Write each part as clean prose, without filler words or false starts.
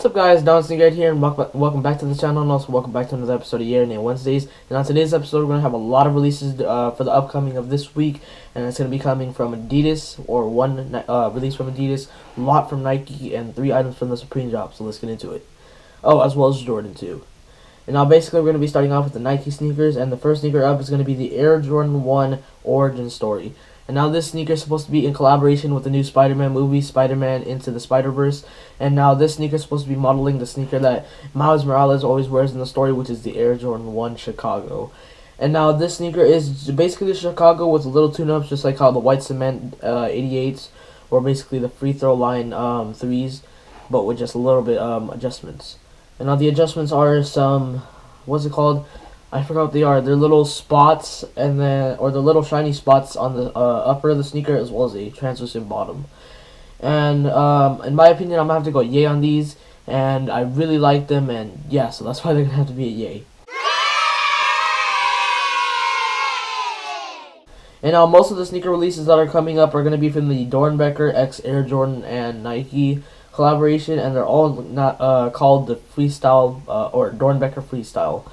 What's up guys, dAt1Sn3ak3rH3ad here, and welcome back to the channel, and also welcome back to another episode of Year and Wednesdays. And on today's episode, we're going to have a lot of releases for the upcoming of this week, and it's going to be coming from Adidas, or one release from Adidas, a lot from Nike, and 3 items from the Supreme drop, so let's get into it. Oh, as well as Jordan too. And now basically we're going to be starting off with the Nike sneakers, and the first sneaker up is going to be the Air Jordan 1 Origin Story. And now this sneaker is supposed to be in collaboration with the new Spider-Man movie, Spider-Man Into the Spider-Verse. And now this sneaker is supposed to be modeling the sneaker that Miles Morales always wears in the story, which is the Air Jordan 1 Chicago. And now this sneaker is basically the Chicago with a little tune-ups, just like how the white cement 88s were basically the free throw line 3s, but with just a little bit adjustments. And now the adjustments are some, what's it called? I forgot what they are. They're little spots, and then the little shiny spots on the upper of the sneaker, as well as a translucent bottom. And in my opinion, I'm gonna have to go yay on these, and I really like them, and yeah, so that's why they're gonna have to be a yay. And now most of the sneaker releases that are coming up are gonna be from the DOERNBECHER x Air Jordan and Nike collaboration, and they're all not called the Freestyle or DOERNBECHER Freestyle.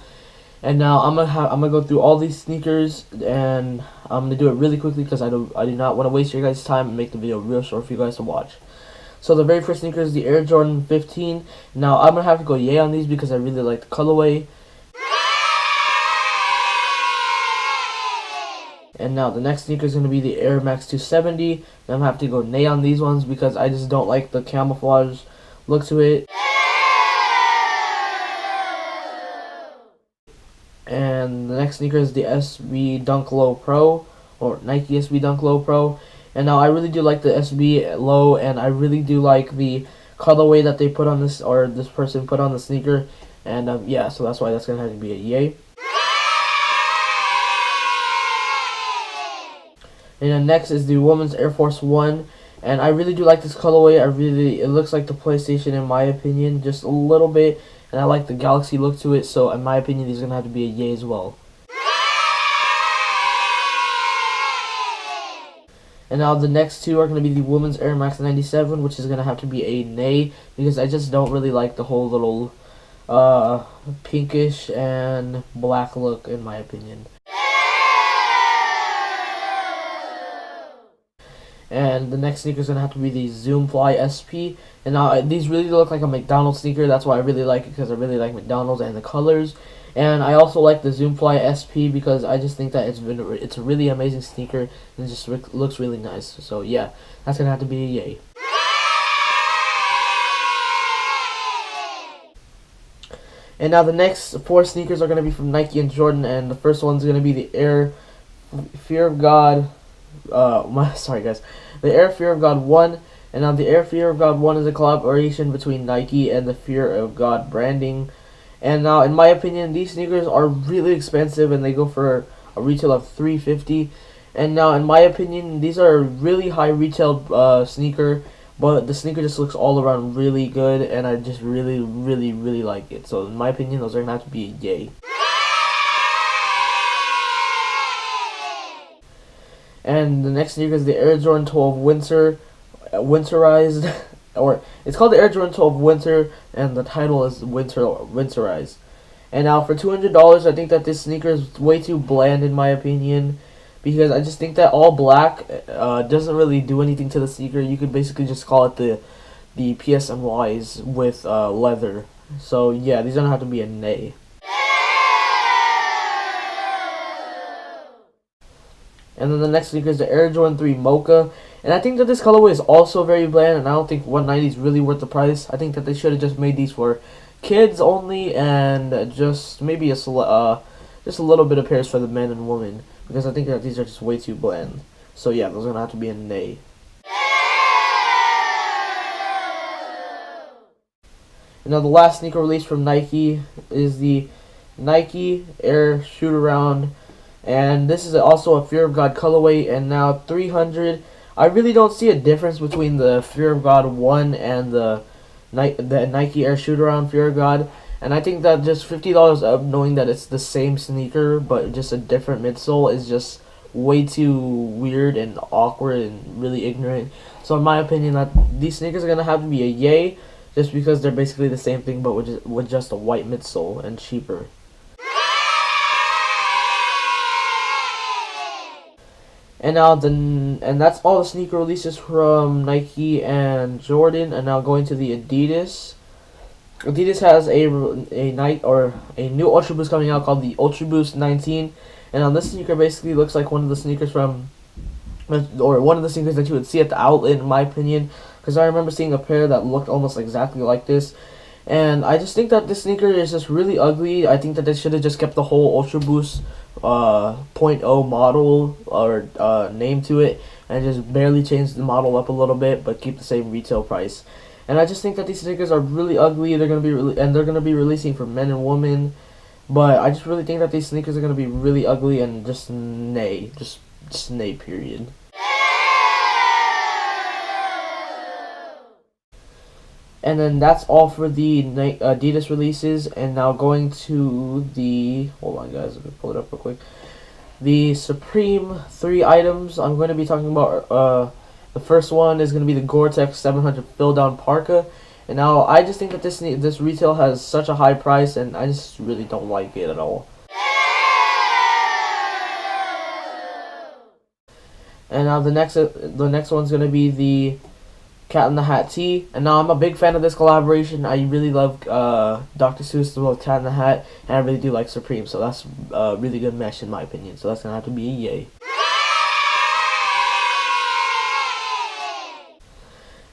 And now I'm gonna go through all these sneakers, and I'm gonna do it really quickly because I do not want to waste your guys' time and make the video real short for you guys to watch. So the very first sneaker is the Air Jordan 15. Now I'm gonna have to go yay on these because I really like the colorway. And now the next sneaker is gonna be the Air Max 270. And I'm gonna have to go nay on these ones because I just don't like the camouflage look to it. And the next sneaker is the SB Dunk Low Pro, or Nike SB Dunk Low Pro. And now I really do like the SB Low, and I really do like the colorway that they put on this, or this person put on the sneaker. And yeah, so that's why that's gonna have to be a yay. And then next is the women's Air Force 1, and I really do like this colorway. It looks like the PlayStation in my opinion, just a little bit. And I like the galaxy look to it, so in my opinion, these are going to have to be a yay as well. And now the next two are going to be the women's Air Max 97, which is going to have to be a nay, because I just don't really like the whole little pinkish and black look, in my opinion. And the next sneaker is going to have to be the Zoom Fly SP. And now these really look like a McDonald's sneaker. That's why I really like it, because I really like McDonald's and the colors. And I also like the Zoom Fly SP because I just think that it's a really amazing sneaker, and it just looks really nice. So yeah, that's going to have to be a yay. And now the next 4 sneakers are going to be from Nike and Jordan, and the first one's going to be the Air Fear of God. Sorry guys, the Air Fear of God 1. And now the Air Fear of God 1 is a collaboration between Nike and the Fear of God branding. And now in my opinion, these sneakers are really expensive, and they go for a retail of $350. And now in my opinion, these are a really high retail sneaker, but the sneaker just looks all around really good, and I just really like it. So in my opinion, those are gonna have to be a yay. And the next sneaker is the Air Jordan 12 Winterized, or it's called the Air Jordan 12 Winter, and the title is Winterized. And now for $200, I think that this sneaker is way too bland in my opinion, because I just think that all black doesn't really do anything to the sneaker. You could basically just call it the PSNYs with leather. So yeah, these don't have to be a nay. And then the next sneaker is the Air Jordan 3 Mocha. And I think that this colorway is also very bland, and I don't think $190 is really worth the price. I think that they should have just made these for kids only, and just maybe just a little bit of pairs for the men and women, because I think that these are just way too bland. So yeah, those are gonna have to be a nay. And now the last sneaker release from Nike is the Nike Air Shootaround. And this is also a Fear of God colorway, and now $300. I really don't see a difference between the Fear of God 1 and the Nike Air Shootaround Fear of God. And I think that just $50 up, knowing that it's the same sneaker but just a different midsole, is just way too weird and awkward and really ignorant. So in my opinion, that these sneakers are gonna have to be a yay, just because they're basically the same thing but with just a white midsole and cheaper. And now that's all the sneaker releases from Nike and Jordan. And now going to the Adidas. Adidas has a new Ultra Boost coming out called the Ultra Boost 19. And on this sneaker basically looks like one of the sneakers one of the sneakers that you would see at the outlet, in my opinion, because I remember seeing a pair that looked almost exactly like this. And I just think that this sneaker is just really ugly. I think that they should have just kept the whole Ultra Boost .0 model or name to it, and just barely change the model up a little bit, but keep the same retail price. And I just think that these sneakers are really ugly. They're gonna be releasing for men and women, but I just really think that these sneakers are gonna be really ugly and just nay, period. And then that's all for the Adidas releases. And now going to the, hold on guys, let me pull it up real quick. The Supreme 3 items I'm going to be talking about. The first one is going to be the Gore-Tex 700 Fill Down Parka. And now I just think that this retail has such a high price, and I just really don't like it at all. And now the next one's going to be the Cat in the Hat tee, and now I'm a big fan of this collaboration. I really love Dr. Seuss as well as Cat in the Hat, and I really do like Supreme, so that's a really good mesh in my opinion. So that's gonna have to be a yay.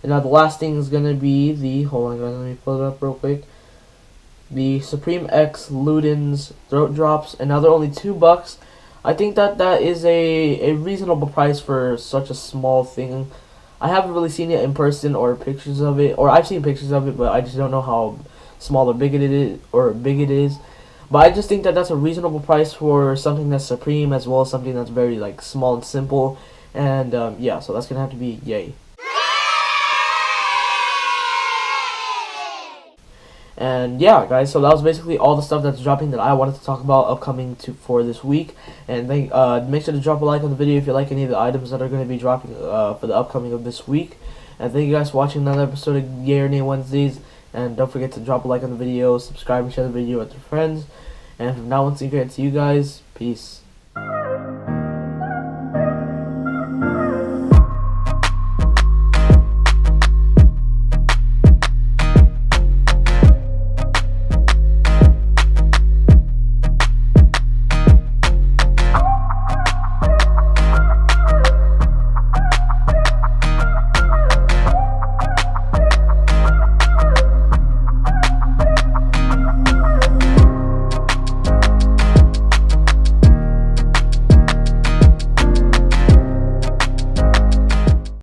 And now the last thing is gonna be the, hold on guys, let me pull it up real quick. The Supreme X Ludens throat drops, and now they're only $2. I think that is a reasonable price for such a small thing. I haven't really seen it in person or pictures of it, or I've seen pictures of it, but I just don't know how small or big it is. But I just think that that's a reasonable price for something that's Supreme, as well as something that's very like small and simple. And yeah, so that's gonna have to be yay. And yeah, guys, so that was basically all the stuff that's dropping that I wanted to talk about upcoming for this week. And make sure to drop a like on the video if you like any of the items that are going to be dropping for the upcoming of this week. And thank you guys for watching another episode of Yay or Nay Wednesdays. And don't forget to drop a like on the video, subscribe and share the video with your friends. And from now on, see you guys. Peace.